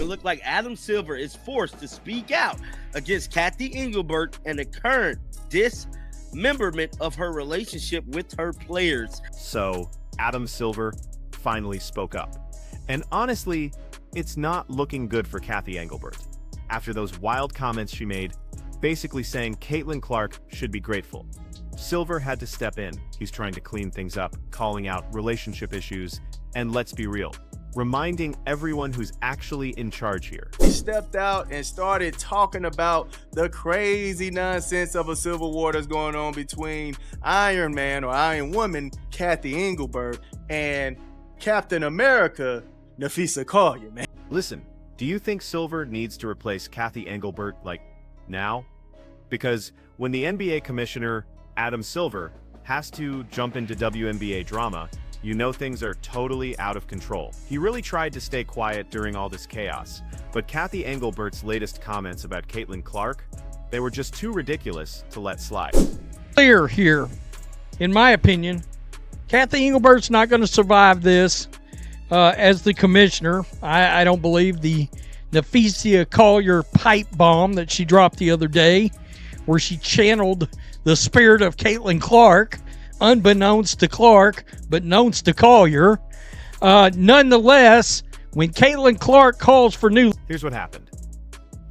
look like Adam Silver is forced to speak out against Cathy Engelbert and the current dismemberment of her relationship with her players. So, Adam Silver finally spoke up. And honestly, it's not looking good for Cathy Engelbert. After those wild comments she made, basically saying Caitlin Clark should be grateful, Silver had to step in. He's trying to clean things up, calling out relationship issues, and let's be real, reminding everyone who's actually in charge here. He stepped out and started talking about the crazy nonsense of a civil war that's going on between Iron Man or Iron Woman, Cathy Engelbert, and Captain America, Nafisa Collier, man. Listen, do you think Silver needs to replace Cathy Engelbert, like, now? Because when the NBA commissioner, Adam Silver, has to jump into WNBA drama, you know things are totally out of control. He really tried to stay quiet during all this chaos, but Cathy Engelbert's latest comments about Caitlin Clark, they were just too ridiculous to let slide. Clear here, in my opinion, Cathy Engelbert's not going to survive this as the commissioner. I don't believe the Nafisa Collier pipe bomb that she dropped the other day, where she channeled the spirit of Caitlin Clark, unbeknownst to Clark, but knowns to Collier. Nonetheless, when Caitlin Clark calls for new... Here's what happened.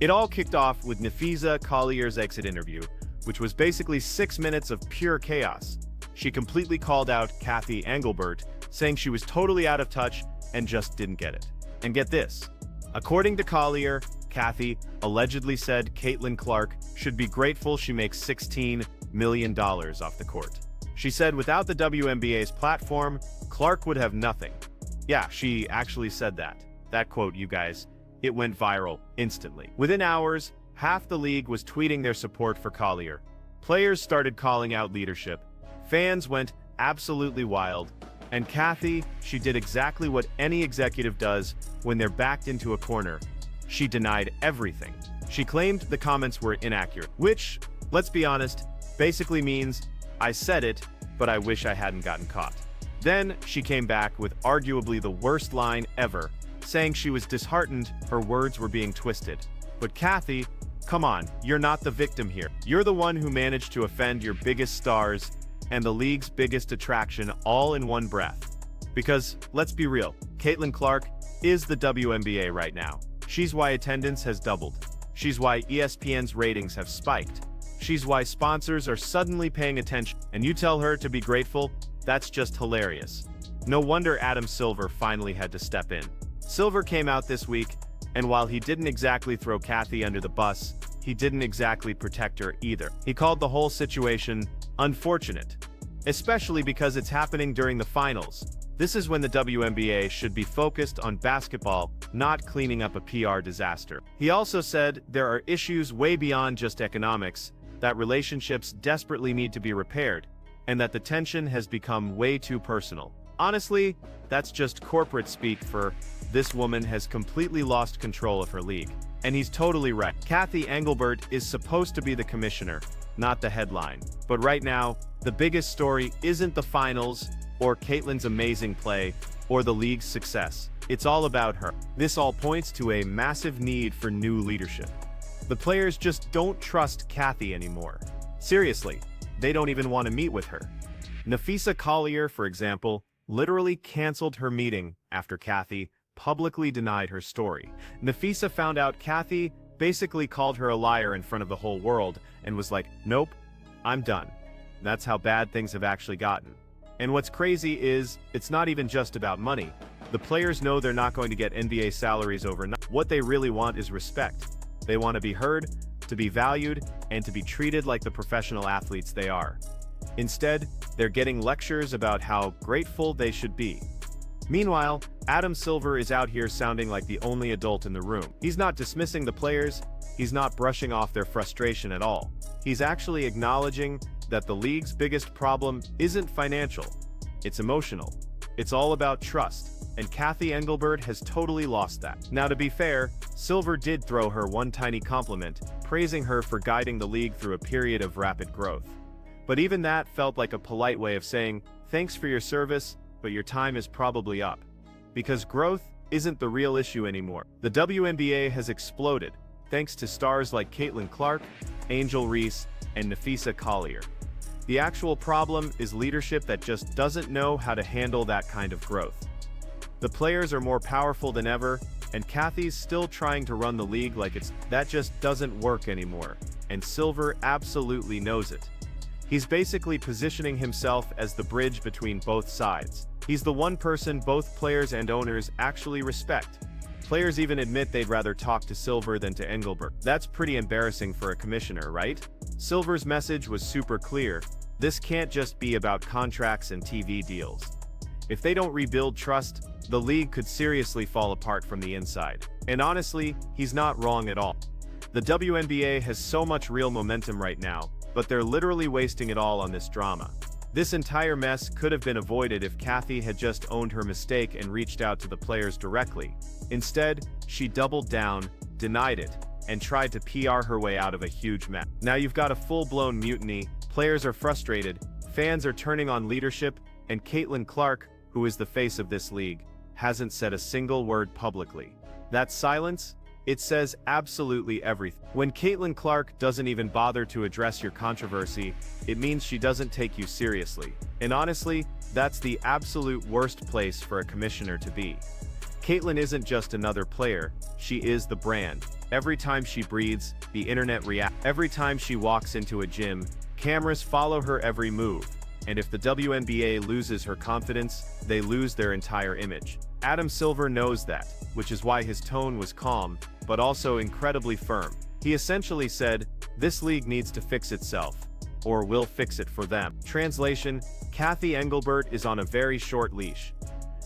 It all kicked off with Nafisa Collier's exit interview, which was basically 6 minutes of pure chaos. She completely called out Cathy Engelbert, saying she was totally out of touch and just didn't get it. And get this. According to Collier, Cathy allegedly said Caitlin Clark should be grateful she makes $16 million off the court. She said without the WNBA's platform, Clark would have nothing. Yeah, she actually said that. That quote, you guys, it went viral instantly. Within hours, half the league was tweeting their support for Collier. Players started calling out leadership. Fans went absolutely wild. And Cathy, she did exactly what any executive does when they're backed into a corner. She denied everything. She claimed the comments were inaccurate, which, let's be honest, basically means I said it, but I wish I hadn't gotten caught. Then she came back with arguably the worst line ever, saying she was disheartened her words were being twisted. But Cathy, come on, you're not the victim here. You're the one who managed to offend your biggest stars and the league's biggest attraction all in one breath. Because, let's be real, Caitlin Clark is the WNBA right now. She's why attendance has doubled. She's why ESPN's ratings have spiked. She's why sponsors are suddenly paying attention. And you tell her to be grateful? That's just hilarious. No wonder Adam Silver finally had to step in. Silver came out this week, and while he didn't exactly throw Cathy under the bus, he didn't exactly protect her either. He called the whole situation unfortunate, especially because it's happening during the finals. This is when the WNBA should be focused on basketball, not cleaning up a PR disaster. He also said there are issues way beyond just economics, that relationships desperately need to be repaired, and that the tension has become way too personal. Honestly, that's just corporate speak for this woman has completely lost control of her league. And he's totally right. Cathy Engelbert is supposed to be the commissioner, not the headline. But right now, the biggest story isn't the finals, or Caitlin's amazing play, or the league's success. It's all about her. This all points to a massive need for new leadership. The players just don't trust Cathy anymore. Seriously, they don't even want to meet with her. Nafisa Collier, for example, literally canceled her meeting after Cathy publicly denied her story. Nafisa found out Cathy basically called her a liar in front of the whole world and was like, nope, I'm done. That's how bad things have actually gotten. And what's crazy is, it's not even just about money. The players know they're not going to get NBA salaries overnight. What they really want is respect. They want to be heard, to be valued, and to be treated like the professional athletes they are. Instead, they're getting lectures about how grateful they should be. Meanwhile, Adam Silver is out here sounding like the only adult in the room. He's not dismissing the players, he's not brushing off their frustration at all. He's actually acknowledging that the league's biggest problem isn't financial, it's emotional. It's all about trust, and Cathy Engelbert has totally lost that. Now, to be fair, Silver did throw her one tiny compliment, praising her for guiding the league through a period of rapid growth. But even that felt like a polite way of saying, thanks for your service, but your time is probably up. Because growth isn't the real issue anymore. The WNBA has exploded, thanks to stars like Caitlin Clark, Angel Reese, and Nafisa Collier. The actual problem is leadership that just doesn't know how to handle that kind of growth. The players are more powerful than ever, and Cathy's still trying to run the league like that just doesn't work anymore, and Silver absolutely knows it. He's basically positioning himself as the bridge between both sides. He's the one person both players and owners actually respect. Players even admit they'd rather talk to Silver than to Engelbert. That's pretty embarrassing for a commissioner, right? Silver's message was super clear. This can't just be about contracts and TV deals. If they don't rebuild trust, the league could seriously fall apart from the inside. And honestly, he's not wrong at all. The WNBA has so much real momentum right now, but they're literally wasting it all on this drama. This entire mess could have been avoided if Cathy had just owned her mistake and reached out to the players directly. Instead, she doubled down, denied it, and tried to PR her way out of a huge mess. Now you've got a full-blown mutiny, players are frustrated, fans are turning on leadership, and Caitlin Clark, who is the face of this league, hasn't said a single word publicly. That silence? It says absolutely everything. When Caitlin Clark doesn't even bother to address your controversy, it means she doesn't take you seriously. And honestly, that's the absolute worst place for a commissioner to be. Caitlin isn't just another player, she is the brand. Every time she breathes, the internet reacts. Every time she walks into a gym, cameras follow her every move. And if the WNBA loses her confidence, they lose their entire image. Adam Silver knows that, which is why his tone was calm, but also incredibly firm. He essentially said, "This league needs to fix itself, or we'll fix it for them." Translation: Cathy Engelbert is on a very short leash.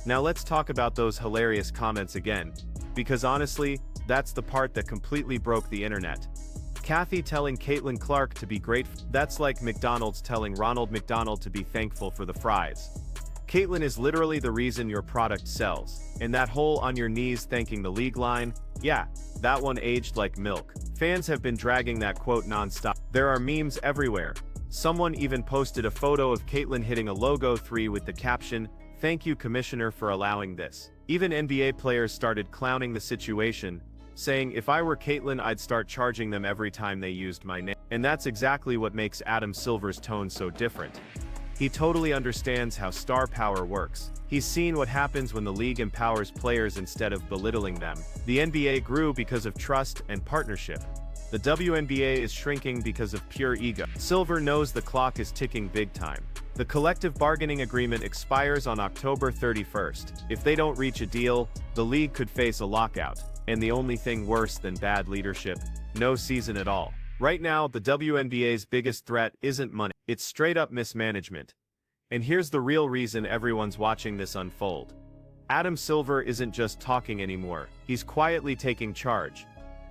Now let's talk about those hilarious comments again, because honestly, that's the part that completely broke the internet. Cathy telling Caitlin Clark to be grateful. That's like McDonald's telling Ronald McDonald to be thankful for the fries. Caitlin is literally the reason your product sells. And that whole on your knees thanking the league line, yeah, that one aged like milk. Fans have been dragging that quote non-stop. There are memes everywhere. Someone even posted a photo of Caitlin hitting a logo 3 with the caption, "Thank you, Commissioner, for allowing this." Even NBA players started clowning the situation, saying, "If I were Caitlin, I'd start charging them every time they used my name." And that's exactly what makes Adam Silver's tone so different. He totally understands how star power works. He's seen what happens when the league empowers players instead of belittling them. The NBA grew because of trust and partnership. The WNBA is shrinking because of pure ego. Silver knows the clock is ticking big time. The collective bargaining agreement expires on October 31st. If they don't reach a deal, the league could face a lockout. And the only thing worse than bad leadership, no season at all. Right now, the WNBA's biggest threat isn't money, it's straight up mismanagement. And here's the real reason everyone's watching this unfold. Adam Silver isn't just talking anymore, he's quietly taking charge.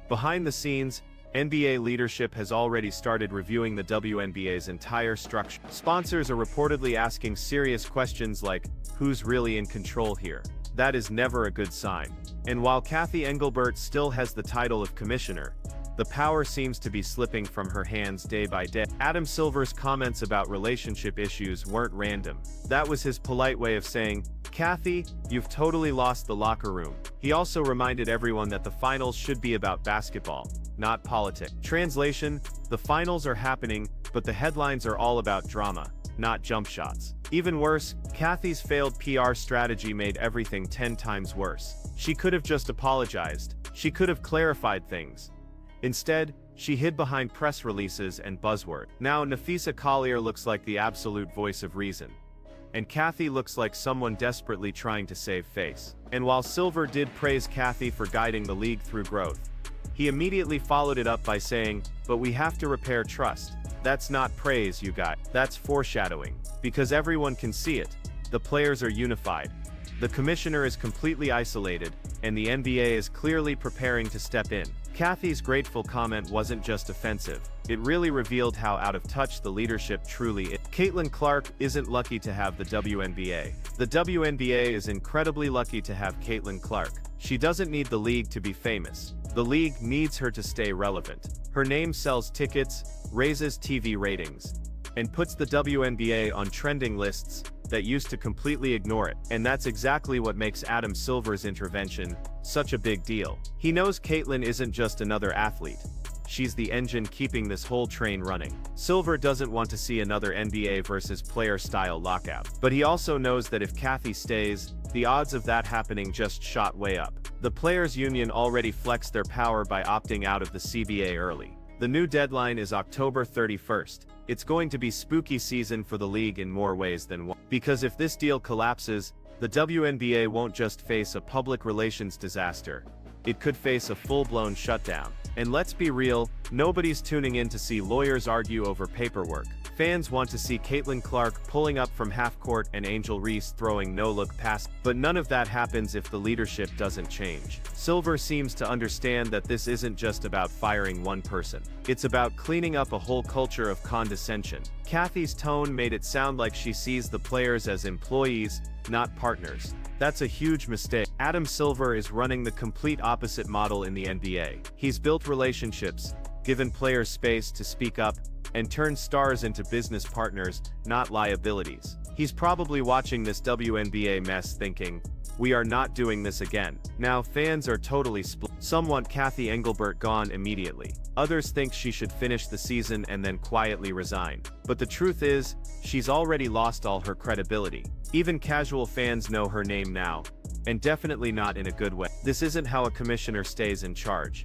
Behind the scenes, NBA leadership has already started reviewing the WNBA's entire structure. Sponsors are reportedly asking serious questions like, who's really in control here? That is never a good sign. And while Cathy Engelbert still has the title of commissioner, the power seems to be slipping from her hands day by day. Adam Silver's comments about relationship issues weren't random. That was his polite way of saying, "Cathy, you've totally lost the locker room." He also reminded everyone that the finals should be about basketball, not politics. Translation: the finals are happening, but the headlines are all about drama, not jump shots. Even worse, Cathy's failed PR strategy made everything 10 times worse. She could have just apologized. She could have clarified things. Instead, she hid behind press releases and buzzwords. Now Nafisa Collier looks like the absolute voice of reason. And Cathy looks like someone desperately trying to save face. And while Silver did praise Cathy for guiding the league through growth, he immediately followed it up by saying, "But we have to repair trust." That's not praise, you guys. That's foreshadowing. Because everyone can see it. The players are unified. The commissioner is completely isolated, and the NBA is clearly preparing to step in. Cathy's grateful comment wasn't just offensive. It really revealed how out of touch the leadership truly is. Caitlin Clark isn't lucky to have the WNBA. The WNBA is incredibly lucky to have Caitlin Clark. She doesn't need the league to be famous. The league needs her to stay relevant. Her name sells tickets, raises TV ratings, and puts the WNBA on trending lists that used to completely ignore it. And that's exactly what makes Adam Silver's intervention such a big deal. He knows Caitlyn isn't just another athlete. She's the engine keeping this whole train running. Silver doesn't want to see another NBA versus player-style lockout. But he also knows that if Cathy stays, the odds of that happening just shot way up. The Players' Union already flexed their power by opting out of the CBA early. The new deadline is October 31st. It's going to be spooky season for the league in more ways than one. Because if this deal collapses, the WNBA won't just face a public relations disaster. It could face a full-blown shutdown. And let's be real, nobody's tuning in to see lawyers argue over paperwork. Fans want to see Caitlin Clark pulling up from half-court and Angel Reese throwing no-look passes. But none of that happens if the leadership doesn't change. Silver seems to understand that this isn't just about firing one person. It's about cleaning up a whole culture of condescension. Cathy's tone made it sound like she sees the players as employees, not partners. That's a huge mistake. Adam Silver is running the complete opposite model in the NBA. He's built relationships, given players space to speak up, and turned stars into business partners, not liabilities. He's probably watching this WNBA mess thinking, we are not doing this again. Now fans are totally split. Some want Cathy Engelbert gone immediately. Others think she should finish the season and then quietly resign. But the truth is, she's already lost all her credibility. Even casual fans know her name now, and definitely not in a good way. This isn't how a commissioner stays in charge.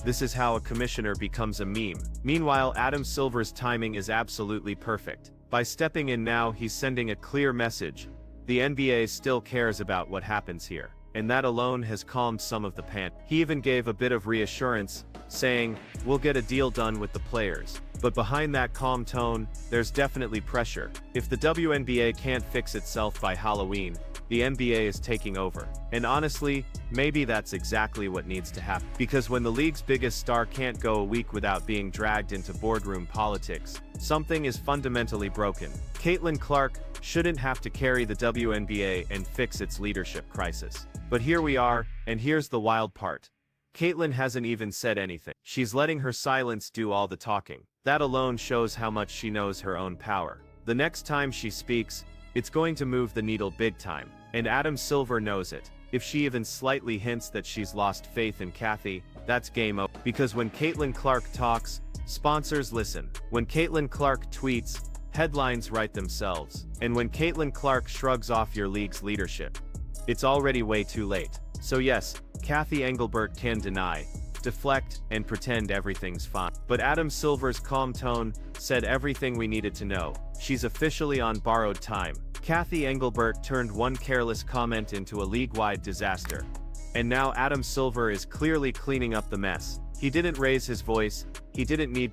This is how a commissioner becomes a meme. Meanwhile, Adam Silver's timing is absolutely perfect. By stepping in now, he's sending a clear message. The NBA still cares about what happens here. And that alone has calmed some of the panic. He even gave a bit of reassurance, saying, we'll get a deal done with the players. But behind that calm tone, there's definitely pressure. If the WNBA can't fix itself by Halloween, the NBA is taking over. And honestly, maybe that's exactly what needs to happen. Because when the league's biggest star can't go a week without being dragged into boardroom politics, something is fundamentally broken. Caitlin Clark shouldn't have to carry the WNBA and fix its leadership crisis. But here we are, and here's the wild part. Caitlin hasn't even said anything. She's letting her silence do all the talking. That alone shows how much she knows her own power. The next time she speaks, it's going to move the needle big time. And Adam Silver knows it. If she even slightly hints that she's lost faith in Cathy, that's game over. Because when Caitlin Clark talks, sponsors listen. When Caitlin Clark tweets, headlines write themselves. And when Caitlin Clark shrugs off your league's leadership, it's already way too late. So yes, Cathy Engelbert can deny, deflect, and pretend everything's fine. But Adam Silver's calm tone said everything we needed to know. She's officially on borrowed time. Cathy Engelbert turned one careless comment into a league-wide disaster. And now Adam Silver is clearly cleaning up the mess. He didn't raise his voice, he didn't need